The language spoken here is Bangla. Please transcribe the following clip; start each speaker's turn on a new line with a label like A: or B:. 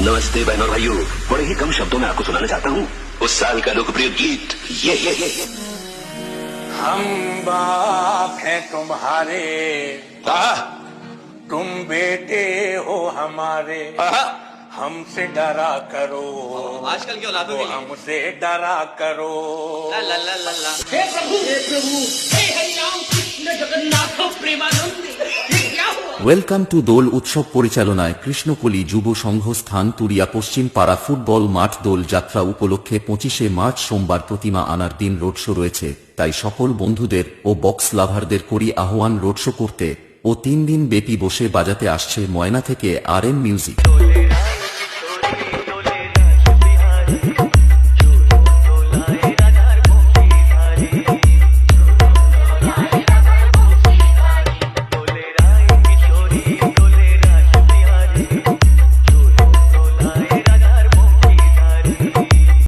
A: नमस्ते बहन और भाइयों, बड़े ही कम शब्दों में आपको सुनाना चाहता हूँ उस साल का लोकप्रिय गीत ये।
B: हम बाप हैं तुम्हारे, तुम बेटे हो हमारे, हमसे डरा करो,
C: आजकल की औलादों के लिए
B: हमसे डरा करो।
C: ला ला ला ला ला।
D: हे प्रभु हे हरि राम कृष्ण जगन्नाथ प्रेमानंद, ये क्या हुआ?
E: ওয়েলকাম টু দোল উৎসব পরিচালনায় কৃষ্ণকলি যুব সংঘ স্থান তুরিয়া পশ্চিম পাড়া ফুটবল মাঠ দোল যাত্রা উপলক্ষে 25শে মার্চ সোমবার প্রতিমা আনার দিন রোড শো রয়েছে, তাই সকল বন্ধুদের ও বক্স লাভারদের করি আহ্বান রোড শো করতে ও 3 দিন ব্যাপী বসে বাজাতে আসছে ময়না থেকে RM মিউজিক।